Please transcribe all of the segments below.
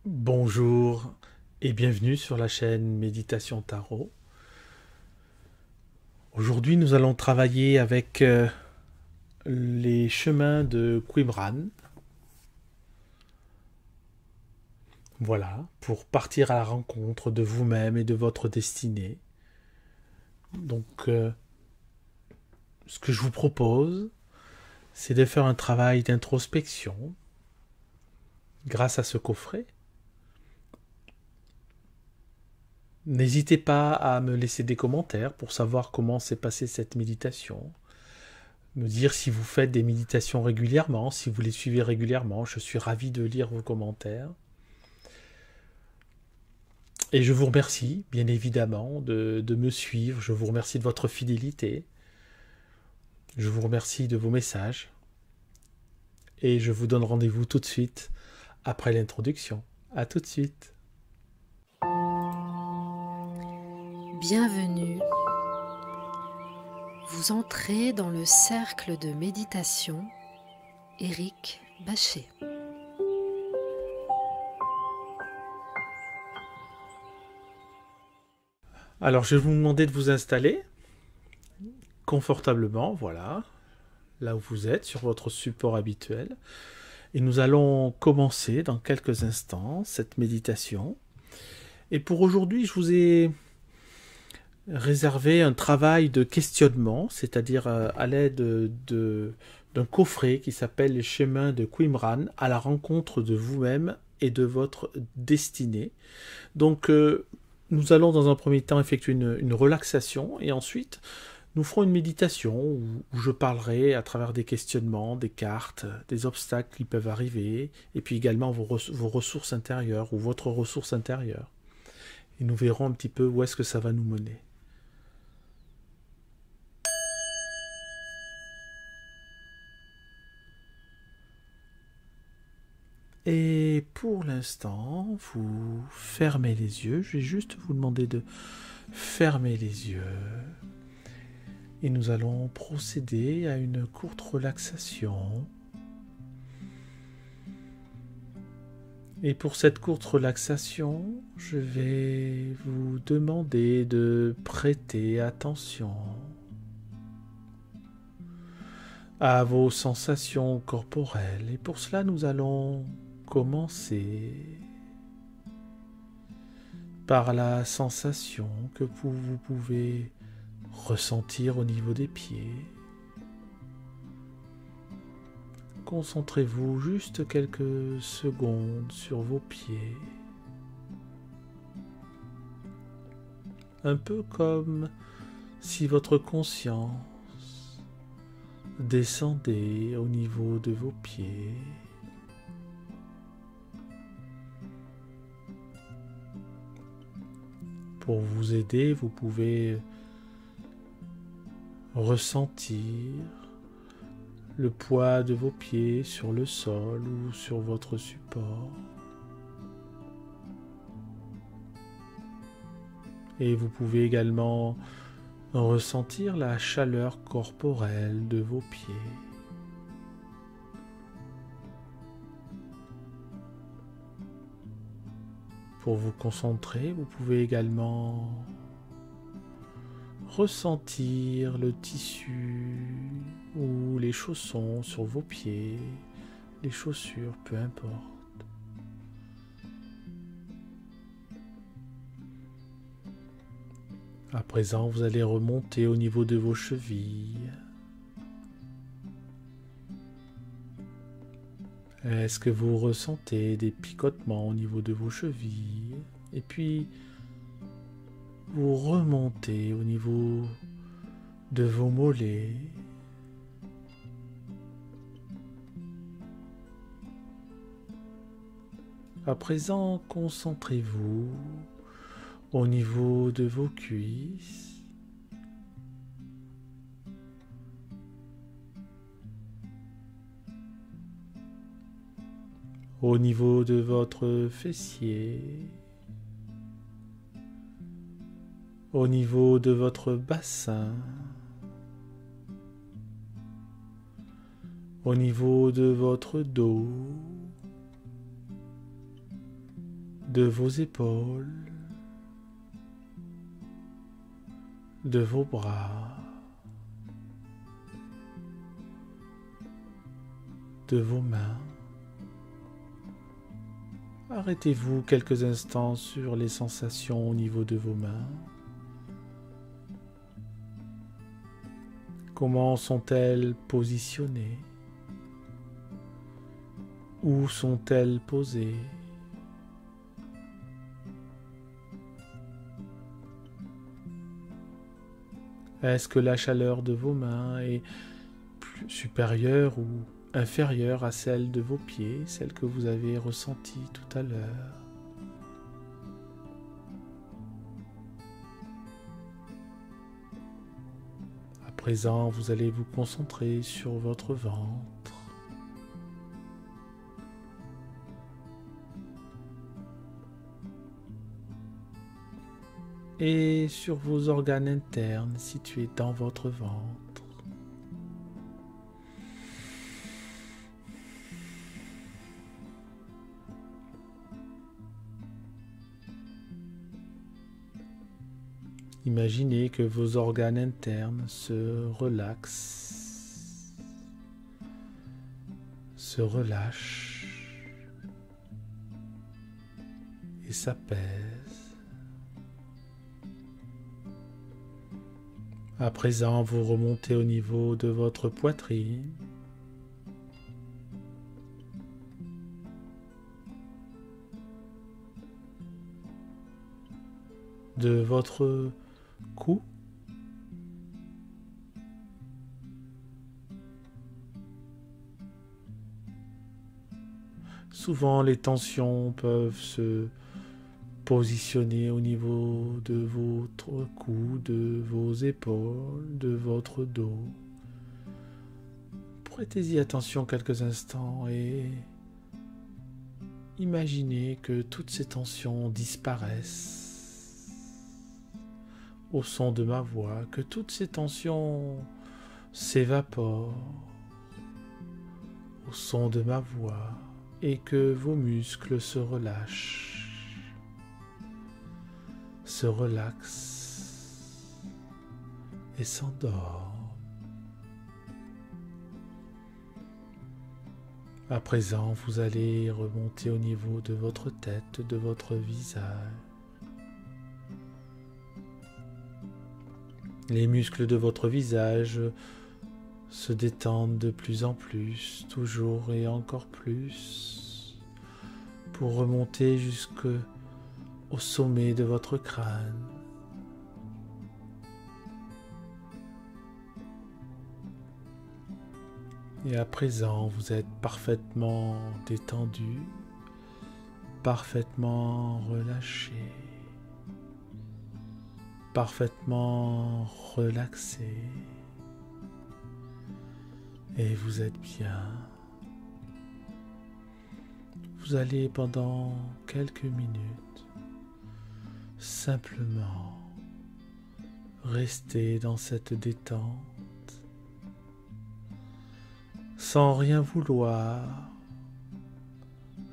Bonjour et bienvenue sur la chaîne Méditation Tarot. Aujourd'hui, nous allons travailler avec les chemins de Qumran. Voilà, pour partir à la rencontre de vous-même et de votre destinée. Donc, ce que je vous propose, c'est de faire un travail d'introspection grâce à ce coffret. N'hésitez pas à me laisser des commentaires pour savoir comment s'est passée cette méditation. Me dire si vous faites des méditations régulièrement, si vous les suivez régulièrement. Je suis ravi de lire vos commentaires. Et je vous remercie, bien évidemment, de me suivre. Je vous remercie de votre fidélité. Je vous remercie de vos messages. Et je vous donne rendez-vous tout de suite après l'introduction. À tout de suite. Bienvenue. Vous entrez dans le cercle de méditation Éric Bachet. Alors, je vais vous demander de vous installer confortablement, voilà, là où vous êtes, sur votre support habituel. Et nous allons commencer dans quelques instants cette méditation. Et pour aujourd'hui, je vous ai réservé un travail de questionnement, c'est-à-dire à l'aide d'un coffret qui s'appelle Les chemins de Qumran, à la rencontre de vous-même et de votre destinée. Donc, nous allons dans un premier temps effectuer une relaxation et ensuite nous ferons une méditation où je parlerai à travers des questionnements, des cartes, des obstacles qui peuvent arriver et puis également vos ressources intérieures ou votre ressource intérieure. Et nous verrons un petit peu où est-ce que ça va nous mener. Et pour l'instant, vous fermez les yeux. Je vais juste vous demander de fermer les yeux. Et nous allons procéder à une courte relaxation. Et pour cette courte relaxation, je vais vous demander de prêter attention à vos sensations corporelles. Et pour cela, nous allons commencer par la sensation que vous pouvez ressentir au niveau des pieds. Concentrez-vous juste quelques secondes sur vos pieds. Un peu comme si votre conscience descendait au niveau de vos pieds. Pour vous aider, vous pouvez ressentir le poids de vos pieds sur le sol ou sur votre support. Et vous pouvez également ressentir la chaleur corporelle de vos pieds. Pour vous concentrer, vous pouvez également ressentir le tissu ou les chaussons sur vos pieds, les chaussures, peu importe. À présent, vous allez remonter au niveau de vos chevilles. Est-ce que vous ressentez des picotements au niveau de vos chevilles? Et puis, vous remontez au niveau de vos mollets. À présent, concentrez-vous au niveau de vos cuisses. Au niveau de votre fessier. Au niveau de votre bassin. Au niveau de votre dos. de vos épaules, de vos bras, de vos mains. Arrêtez-vous quelques instants sur les sensations au niveau de vos mains. Comment sont-elles positionnées? Où sont-elles posées? Est-ce que la chaleur de vos mains est plus supérieure ou inférieure à celle de vos pieds, celle que vous avez ressentie tout à l'heure? À présent, vous allez vous concentrer sur votre ventre. Et sur vos organes internes situés dans votre ventre. Imaginez que vos organes internes se relaxent, se relâchent et s'apaisent. À présent, vous remontez au niveau de votre poitrine. De votre cou. Souvent, les tensions peuvent se positionner au niveau de votre cou, de vos épaules, de votre dos. Prêtez-y attention quelques instants et imaginez que toutes ces tensions disparaissent au son de ma voix, que toutes ces tensions s'évaporent au son de ma voix et que vos muscles se relâchent, se relaxent et s'endorment. À présent, vous allez remonter au niveau de votre tête, de votre visage. Les muscles de votre visage se détendent de plus en plus, toujours et encore plus, pour remonter jusqu'au sommet de votre crâne. Et à présent, vous êtes parfaitement détendu, parfaitement relâché, parfaitement relaxé. Et vous êtes bien. Vous allez pendant quelques minutes simplement rester dans cette détente, sans rien vouloir,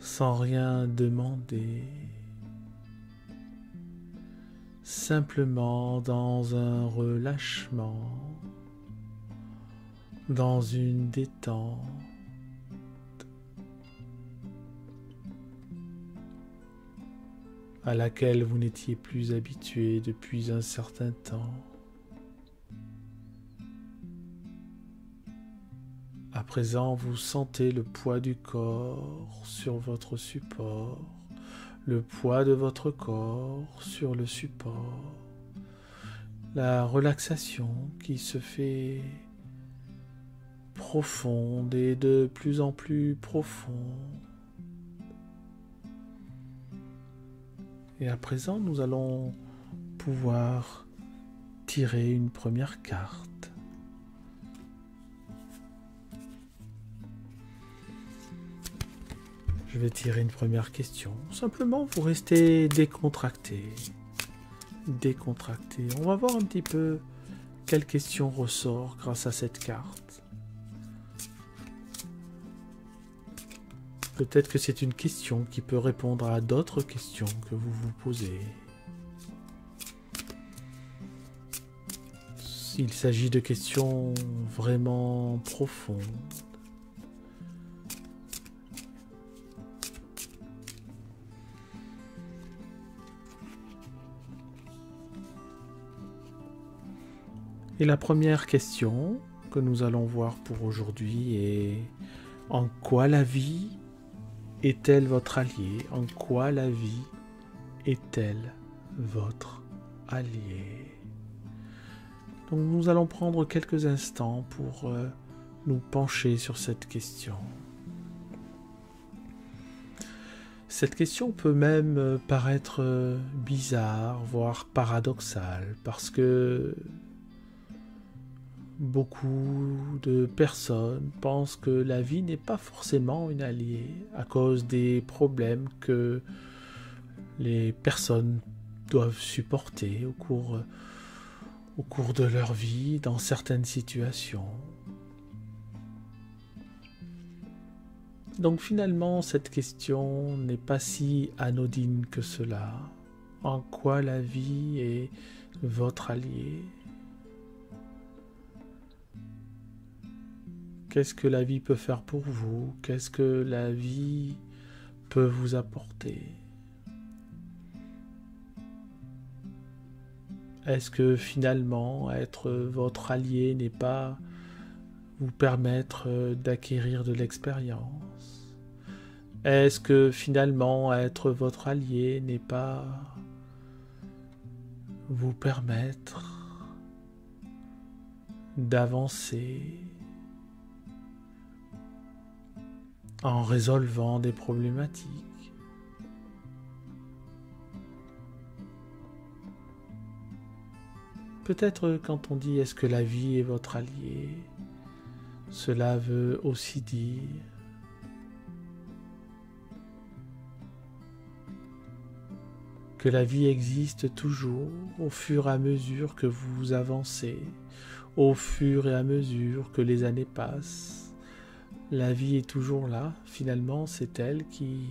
sans rien demander, simplement dans un relâchement, dans une détente, à laquelle vous n'étiez plus habitué depuis un certain temps. À présent, vous sentez le poids du corps sur votre support, le poids de votre corps sur le support, la relaxation qui se fait profonde et de plus en plus profonde. Et à présent, nous allons pouvoir tirer une première carte. Je vais tirer une première question. Simplement, vous restez décontracté. Décontracté. On va voir un petit peu quelle question ressort grâce à cette carte. Peut-être que c'est une question qui peut répondre à d'autres questions que vous vous posez. Il s'agit de questions vraiment profondes. Et la première question que nous allons voir pour aujourd'hui est: en quoi la vie est-elle votre allié? En quoi la vie est-elle votre allié? Donc nous allons prendre quelques instants pour nous pencher sur cette question. Cette question peut même paraître bizarre, voire paradoxale, parce que beaucoup de personnes pensent que la vie n'est pas forcément une alliée à cause des problèmes que les personnes doivent supporter au cours de leur vie dans certaines situations. Donc finalement, cette question n'est pas si anodine que cela. En quoi la vie est votre allié? Qu'est-ce que la vie peut faire pour vous? Qu'est-ce que la vie peut vous apporter? Est-ce que finalement, être votre allié n'est pas vous permettre d'acquérir de l'expérience? Est-ce que finalement, être votre allié n'est pas vous permettre d'avancer en résolvant des problématiques? Peut-être quand on dit « est-ce que la vie est votre allié ?» cela veut aussi dire que la vie existe toujours au fur et à mesure que vous avancez, au fur et à mesure que les années passent. La vie est toujours là, finalement, c'est elle qui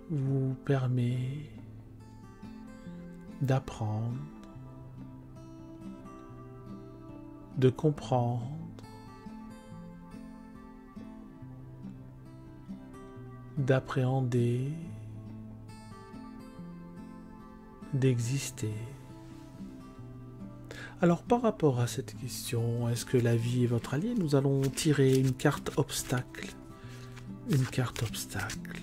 vous permet d'apprendre, de comprendre, d'appréhender, d'exister. Alors par rapport à cette question, est-ce que la vie est votre allié? Nous allons tirer une carte obstacle. Une carte obstacle.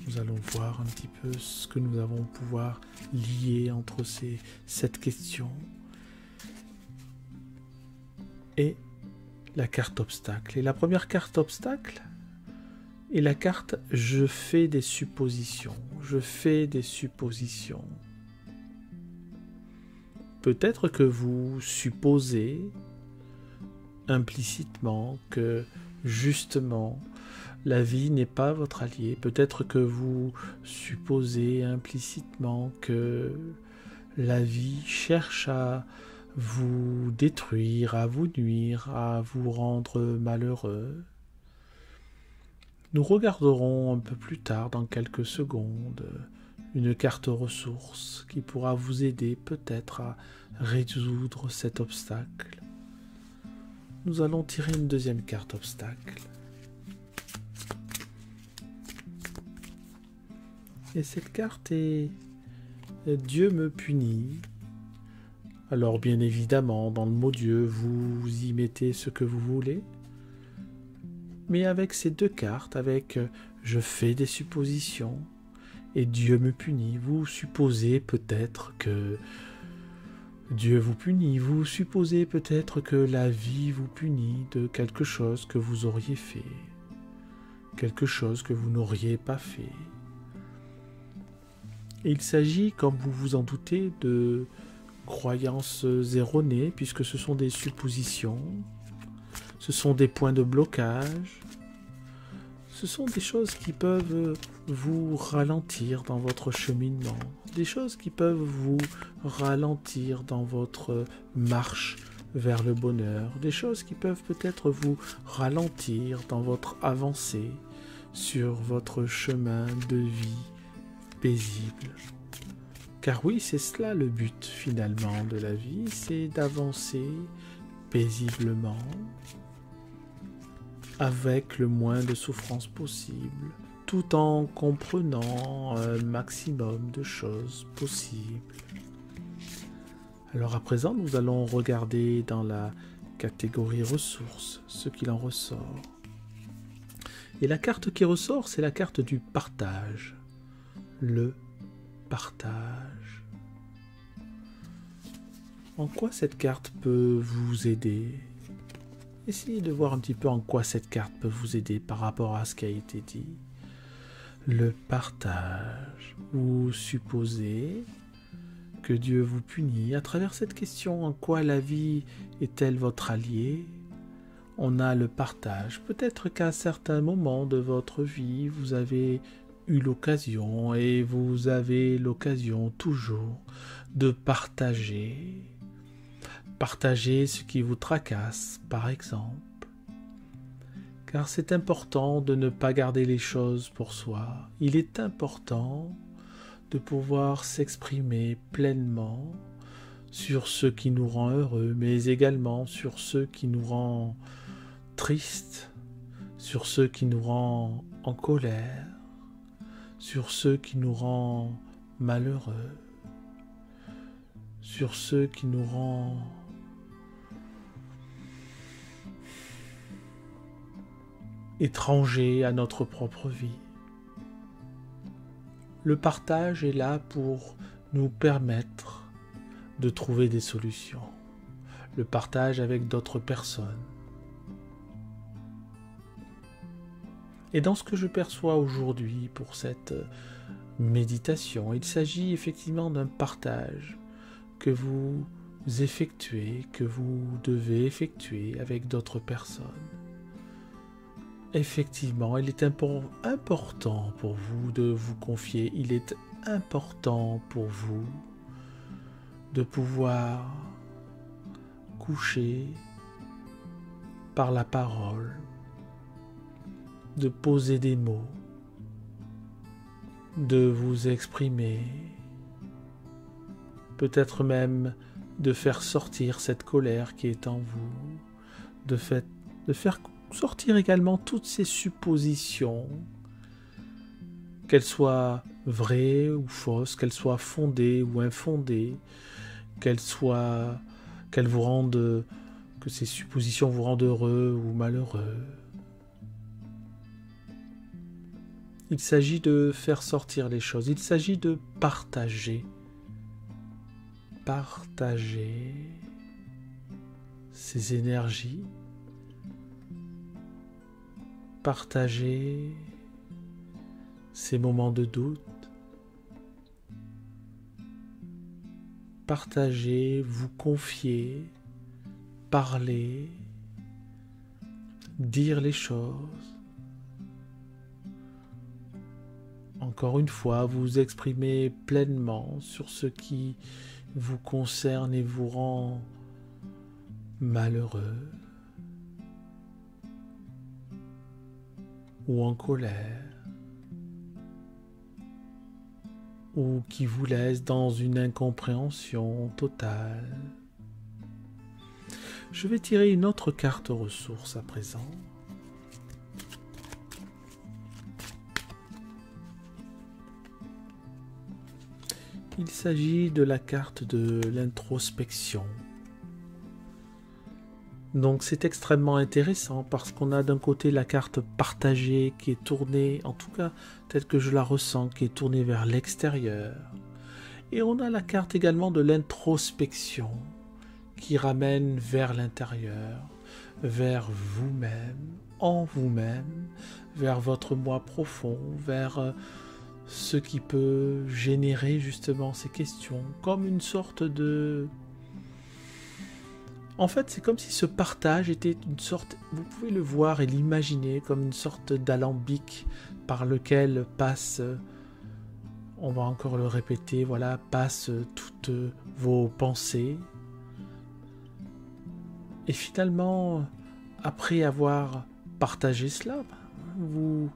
Nous allons voir un petit peu ce que nous allons pouvoir lier entre cette question et la carte obstacle. Et la première carte obstacle est la carte « Je fais des suppositions ». Je fais des suppositions. Peut-être que vous supposez implicitement que justement la vie n'est pas votre allié. Peut-être que vous supposez implicitement que la vie cherche à vous détruire, à vous nuire, à vous rendre malheureux. Nous regarderons un peu plus tard, dans quelques secondes, une carte ressource qui pourra vous aider peut-être à résoudre cet obstacle. Nous allons tirer une deuxième carte obstacle. Et cette carte est « Dieu me punit ». Alors bien évidemment, dans le mot Dieu, vous y mettez ce que vous voulez. Mais avec ces deux cartes, avec « Je fais des suppositions » et Dieu me punit, vous supposez peut-être que Dieu vous punit, vous supposez peut-être que la vie vous punit de quelque chose que vous auriez fait, quelque chose que vous n'auriez pas fait. Et il s'agit, comme vous vous en doutez, de croyances erronées, puisque ce sont des suppositions, ce sont des points de blocage, ce sont des choses qui peuvent vous ralentir dans votre cheminement, des choses qui peuvent vous ralentir dans votre marche vers le bonheur, des choses qui peuvent peut-être vous ralentir dans votre avancée sur votre chemin de vie paisible. Car oui, c'est cela le but finalement de la vie, c'est d'avancer paisiblement, avec le moins de souffrance possible, tout en comprenant un maximum de choses possibles. Alors à présent, nous allons regarder dans la catégorie ressources ce qu'il en ressort. Et la carte qui ressort, c'est la carte du partage. Le partage. En quoi cette carte peut vous aider ? Essayez de voir un petit peu en quoi cette carte peut vous aider par rapport à ce qui a été dit. Le partage. Vous supposez que Dieu vous punit à travers cette question. En quoi la vie est-elle votre allié ? On a le partage. Peut-être qu'à certains moments de votre vie, vous avez eu l'occasion, et vous avez l'occasion toujours de partager. Partager ce qui vous tracasse, par exemple. Car c'est important de ne pas garder les choses pour soi. Il est important de pouvoir s'exprimer pleinement sur ce qui nous rend heureux, mais également sur ce qui nous rend tristes, sur ce qui nous rend en colère, sur ce qui nous rend malheureux, sur ce qui nous rend étrangers à notre propre vie. Le partage est là pour nous permettre de trouver des solutions. Le partage avec d'autres personnes. Et dans ce que je perçois aujourd'hui pour cette méditation, il s'agit effectivement d'un partage que vous effectuez, que vous devez effectuer avec d'autres personnes. Effectivement, il est important pour vous de vous confier, il est important pour vous de pouvoir coucher par la parole, de poser des mots, de vous exprimer, peut-être même de faire sortir cette colère qui est en vous, de faire sortir également toutes ces suppositions, qu'elles soient vraies ou fausses, qu'elles soient fondées ou infondées, que ces suppositions vous rendent heureux ou malheureux. Il s'agit de faire sortir les choses, il s'agit de partager ces énergies, partager ces moments de doute, partager, vous confier, parler, dire les choses. Encore une fois, vous exprimer pleinement sur ce qui vous concerne et vous rend malheureux ou en colère, ou qui vous laisse dans une incompréhension totale. Je vais tirer une autre carte ressource à présent. Il s'agit de la carte de l'introspection. Donc c'est extrêmement intéressant parce qu'on a d'un côté la carte partagée qui est tournée, en tout cas telle que je la ressens, qui est tournée vers l'extérieur. Et on a la carte également de l'introspection qui ramène vers l'intérieur, vers vous-même, en vous-même, vers votre moi profond, vers ce qui peut générer justement ces questions, comme une sorte de... En fait, c'est comme si ce partage était une sorte, vous pouvez le voir et l'imaginer comme une sorte d'alambic par lequel passe, on va encore le répéter, voilà, passent toutes vos pensées, Et finalement, après avoir partagé cela, vous,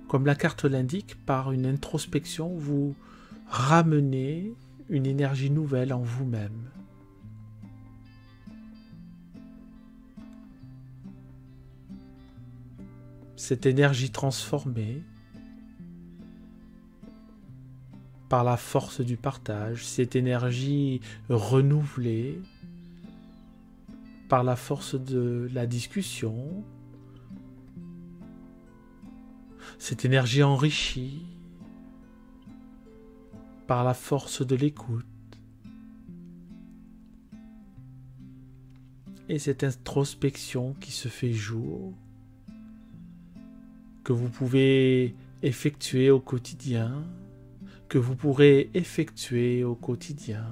comme la carte l'indique, par une introspection, vous ramenez une énergie nouvelle en vous-même. Cette énergie transformée par la force du partage, cette énergie renouvelée par la force de la discussion, cette énergie enrichie par la force de l'écoute et cette introspection qui se fait jour, que vous pouvez effectuer au quotidien, que vous pourrez effectuer au quotidien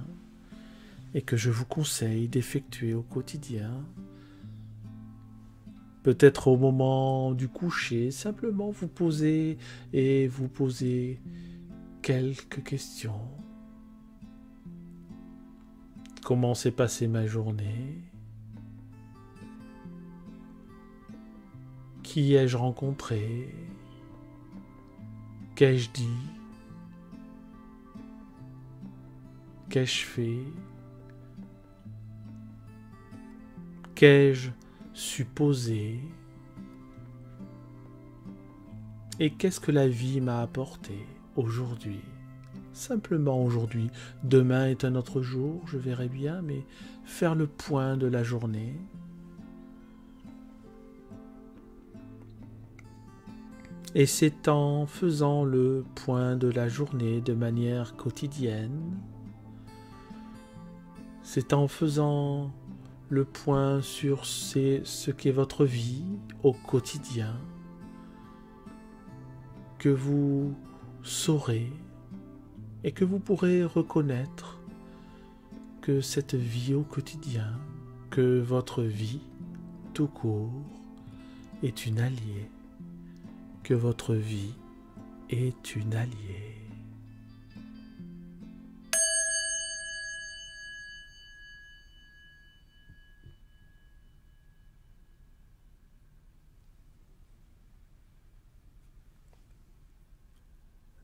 et que je vous conseille d'effectuer au quotidien. Peut-être au moment du coucher, simplement vous posez quelques questions. Comment s'est passée ma journée? Qui ai-je rencontré? Qu'ai-je dit? Qu'ai-je fait? Qu'ai-je supposé? Et qu'est-ce que la vie m'a apporté aujourd'hui? Simplement aujourd'hui. Demain est un autre jour, je verrai bien, mais faire le point de la journée. Et c'est en faisant le point de la journée de manière quotidienne, c'est en faisant le point sur ce qu'est votre vie au quotidien que vous saurez et que vous pourrez reconnaître que cette vie au quotidien, que votre vie tout court est une alliée, que votre vie est une alliée.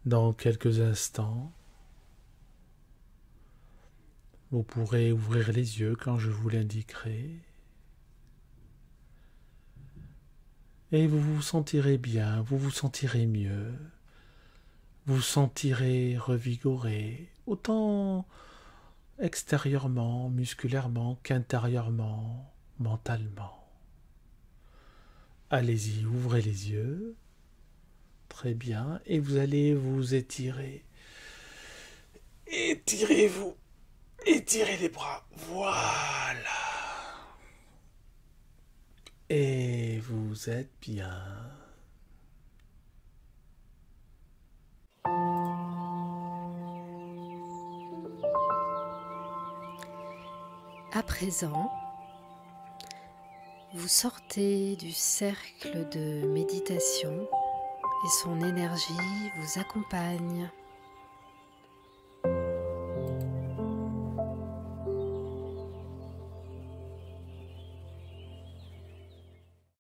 Dans quelques instants, vous pourrez ouvrir les yeux quand je vous l'indiquerai et vous vous sentirez bien, vous vous sentirez mieux, vous vous sentirez revigoré, autant extérieurement, musculairement qu'intérieurement, mentalement. Allez-y, ouvrez les yeux. Très bien, et vous allez vous étirer. Étirez-vous. Étirez les bras. Voilà. Et vous êtes bien. À présent, vous sortez du cercle de méditation et son énergie vous accompagne.